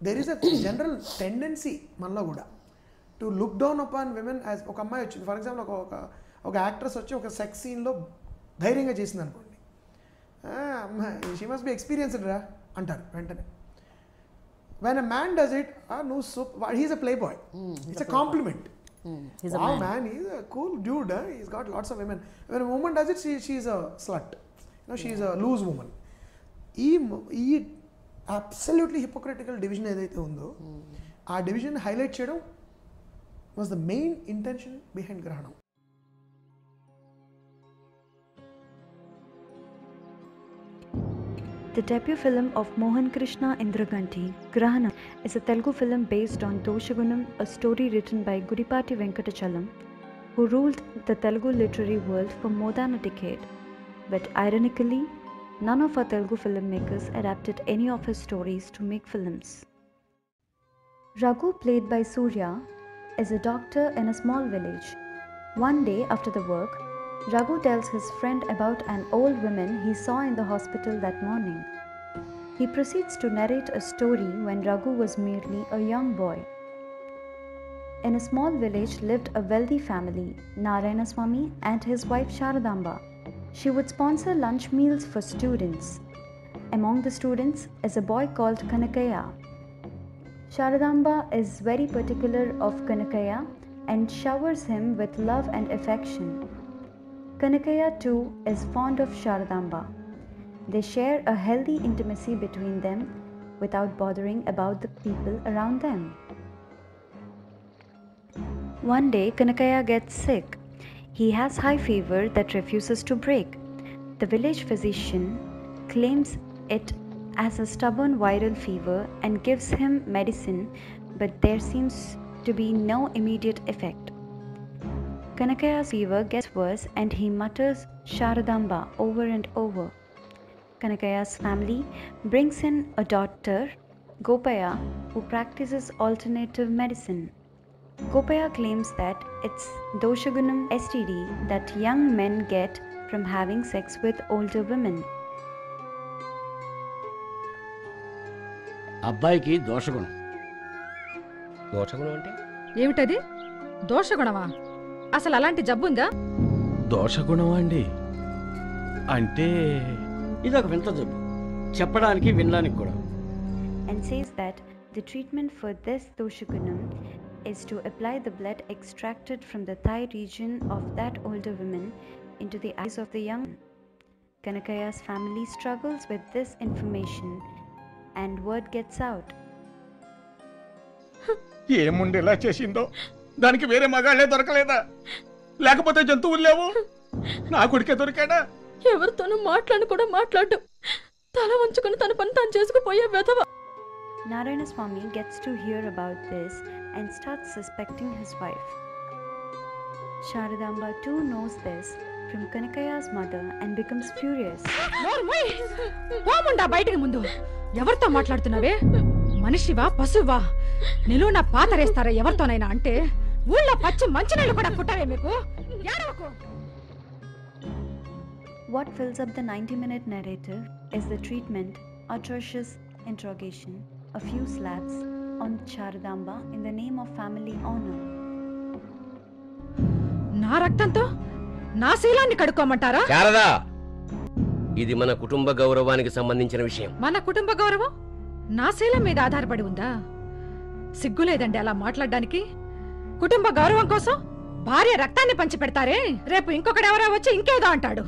there is a general tendency మనలో కూడా to look down upon women as ఒక అమ్మాయి వచ్చింది ఫర్ ఎగ్జాంపుల్ ఒక యాక్ట్రెస్ వచ్చి ఒక సెక్స్ సీన్లో ధైర్యంగా చేసింది అనుకోండి, షీ మస్ట్ బి ఎక్స్పీరియన్స్డ్ రా అంటారు వెంటనే. When a man does it, నువ్వు he's a playboy, it's a compliment. Wow man, he's a cool dude, he's got lots of women. When a woman does it, she's a slut, she's a loose woman. ఈ absolutely hypocritical division ఏదైతే ఉందో ఆ division highlight చేయడం was the main intention behind గ్రహణం. The debut film of Mohan Krishna Indraganti, Grahanam, is a Telugu film based on Doshagunam, a story written by Gudipati Venkatachalam, who ruled the Telugu literary world for more than a decade. But ironically, none of our Telugu filmmakers adapted any of his stories to make films. Raghu, played by Surya, is a doctor in a small village. One day after the work, Raghu tells his friend about an old woman he saw in the hospital that morning. He proceeds to narrate a story when Raghu was merely a young boy. In a small village lived a wealthy family, Narayanaswamy and his wife Sharadamba. She would sponsor lunch meals for students. Among the students is a boy called Kanakaya. Sharadamba is very particular of Kanakaya and showers him with love and affection. Kanakaya too is fond of Sharadamba. They share a healthy intimacy between them without bothering about the people around them. One day, Kanakaya gets sick. He has high fever that refuses to break. The village physician claims it as a stubborn viral fever and gives him medicine, but there seems to be no immediate effect. Kanakaya's fever gets worse and he mutters Sharadamba over and over. Kanakaya's family brings in a doctor, Gopaya, who practices alternative medicine. Gopaya claims that it's Doshagunam STD that young men get from having sex with older women. అబ్బాయికి దోషగుణం. దోషగుణం అంటే ఏమిటది? దోషగుణమా? అసలు అలాంటి జబ్బుందా? దోషగుణమా అండి? అంటే ఇదొక వింత జబ్బు, చెప్పడానికి వినడానికి కూడా. And says that the treatment for this doshagunam is to apply the blood extracted from the thigh region of that older woman into the eyes of the young. Kanakaya's family struggles with this information and word gets out. ఏముండి ఎలా చేసిందో, దానికి వేరే మగాళ్లే దొరకలేదా? లేకపోతే జంతువులు లేవు? నా కొడుకే దొరికాడా? ఎవరితోనూ మాట్లాడు కూడా మాట్లాడు, తల వంచుకొని తన పని తాను చేసుకుపోయే వెధవ. Narayanaswamy gets to hear about this and starts suspecting his wife. Sharadamba too knows this from Kanakaya's mother and becomes furious. పోముండా బయటికి ముందు. ఎవరితో మాట్లాడుతున్నావే? మనిషివా పశువా? నిలువున పాతరేస్తారా ఎవరితోనైనా అంటే? ఊళ్ళో పచ్చి మంచినీళ్ళు కూడా పుట్టవే మీకు? ఏడవకు. What fills up the 90-minute narrative is the treatment, atrocious interrogation, a few slaps on Sharadamba in the name of family honor. నా రక్తంతో నా శీలాన్ని కడుక్కోమంటారా? శారదా, ఇది మన కుటుంబ గౌరవానికి సంబంధించిన విషయం. మన కుటుంబ గౌరవం నా శీలం మీద ఆధారపడి ఉందా? సిగ్గులేదండి అలా మాట్లాడడానికి? కుటుంబ గౌరవం కోసం భార్య రక్తాన్ని పంచి పెడతారే, రేపు ఇంకొకడెవరో వచ్చి ఇంకేదో అంటాడు.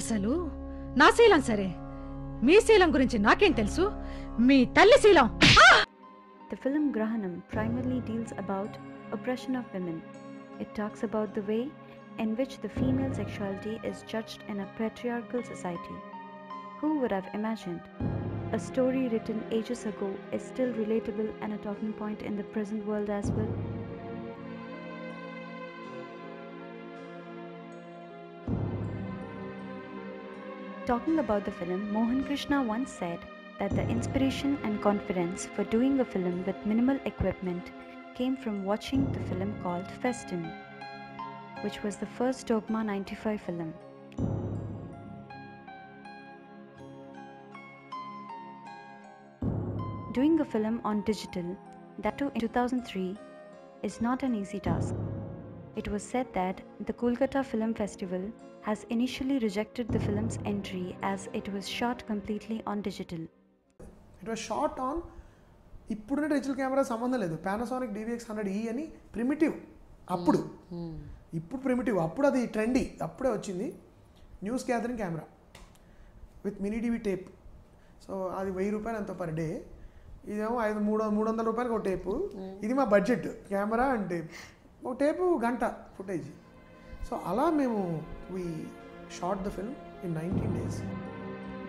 అసలు నా శీలం సరే, మీ శీలం గురించి నాకేం తెలుసు? మీ తల్లి శీలం. The film Grahanam primarily deals about oppression of women. It talks about the way in which the female sexuality is judged in a patriarchal society. Who would have imagined? A story written ages ago is still relatable and a talking point in the present world as well. Talking about the film, Mohan Krishna once said that the inspiration and confidence for doing a film with minimal equipment came from watching the film called Festin, which was the first Dogma 95 film. Doing a film on digital, that too in 2003, is not an easy task. It was said that the Kolkata Film Festival has initially rejected the film's entry as it was shot completely on digital. It was short on ఇప్పుడున్న digital camera సంబంధం లేదు. Panasonic DVX100E అని primitive అప్పుడు. ఇప్పుడు primitive, అప్పుడు అది trendy, అప్పుడే వచ్చింది. News gathering camera with mini DV tape. So అది 1000 రూపాయలు ఎంతో పర్ డే. ఇదేమో 300 రూపాయలకి ఒక టేపు. ఇది మా బడ్జెట్, కెమెరా అండ్ టేప్. ఒక టేపు గంట ఫుటేజ్. సో అలా మేము we shot the film in 19 days.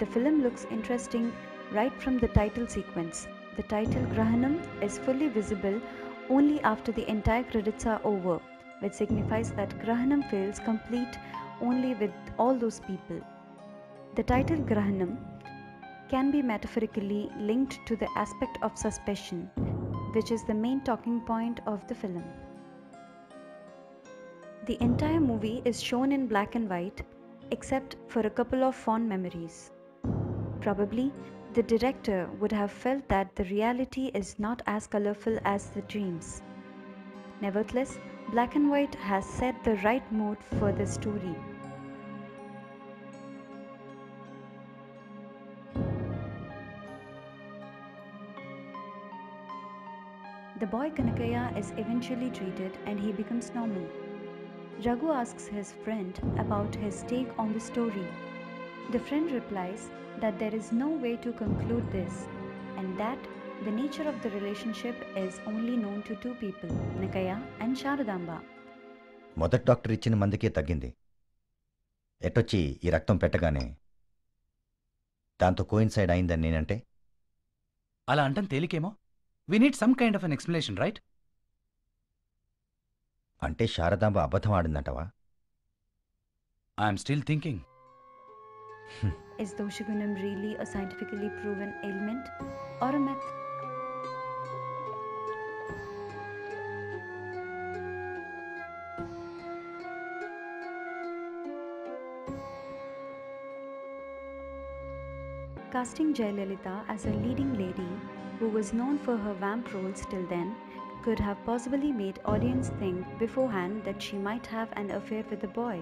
The film looks interesting right from the title sequence. The title Grahanam is fully visible only after the entire credits are over, which signifies that Grahanam feels complete only with all those people. The title Grahanam can be metaphorically linked to the aspect of suspicion, which is the main talking point of the film. The entire movie is shown in black and white, except for a couple of fond memories. Probably, the director would have felt that the reality is not as colorful as the dreams. Nevertheless, black and white has set the right mood for the story. The boy Kanakaya is eventually treated and he becomes normal. Raghu asks his friend about his take on the story. The friend replies that there is no way to conclude this and that the nature of the relationship is only known to two people, Nakaya and Sharadamba. మొదటి doctor ఇచ్చిన మందుకే తగ్గింది. ఎటొచ్చి ఈ రక్తం పెట్టగానే దాంతో coincide అయిందని నేనంటే అలా అంటాం తేలికేమో. We need some kind of an explanation, right? అంటే శారదాంబ అబద్ధం ఆడిందంటవా? I'm still thinking. Is Doshagunam really a scientifically proven ailment or a myth? Casting Jayalalitha as a leading lady who was known for her vamp roles till then could have possibly made audience think beforehand that she might have an affair with the boy.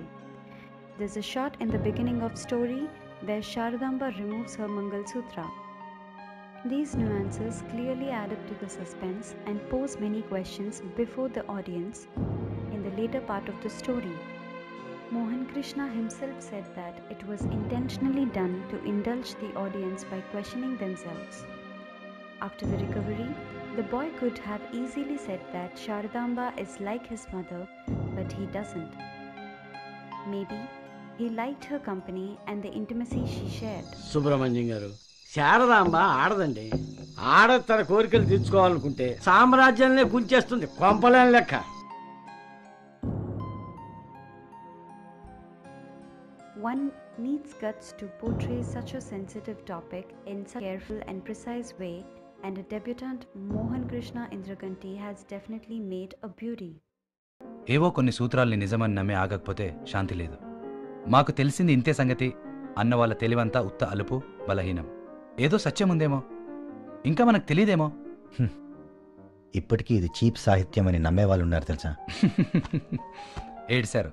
There's a shot in the beginning of story where Sharadamba removes her Mangal Sutra. These nuances clearly add up to the suspense and pose many questions before the audience in the later part of the story. Mohan Krishna himself said that it was intentionally done to indulge the audience by questioning themselves. After the recovery, the boy could have easily said that Sharadamba is like his mother, but he doesn't. Maybe he liked her company and the intimacy she shared. Subrahmanyam గారు, శారదాంబ ఆడదండి. ఆడ తన కోరికలు తీర్చుకోవాలనుకుంటే సామ్రాజ్యాన్ని గుంచేస్తుంది, కొంపలేని లెక్క. One needs guts to portray such a sensitive topic in such a careful and precise way, and a debutant Mohan Krishna Indraganti has definitely made a beauty. ఏవో కొన్ని సూత్రాల్ని నిజమని నమ్మి ఆగకపోతే శాంతి లేదు. మాకు తెలిసింది ఇంతే సంగతి అన్న వాళ్ళ తెలివంతా ఉత్త అలుపు, బలహీనం. ఏదో సత్యం ఉందేమో, ఇంకా మనకు తెలియదేమో. ఇప్పటికీ ఇది చీప్ సాహిత్యం అని నమ్మేవాళ్ళు ఉన్నారు తెలుసా? ఏడ్సారు.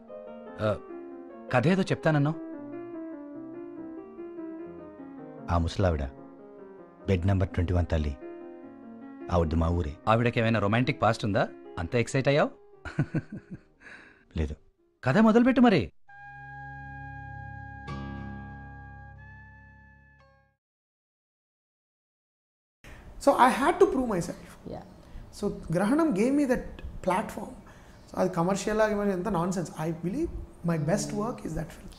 కథ ఏదో చెప్తానన్నావు. ఆ ముసలావిడ బెడ్ నెంబర్ 21 తల్లి, ఆవిడది మా ఊరే. ఆవిడకి ఏమైనా రొమాంటిక్ పాస్ట్ ఉందా? అంత ఎక్సైట్ అయ్యావు? లేదు. కథ మొదలుపెట్టు మరి. So I had to prove myself. Yeah. So Grahanam gave me that platform. So అది కమర్షియల్ గా ఎంత nonsense. I believe my best work is that film.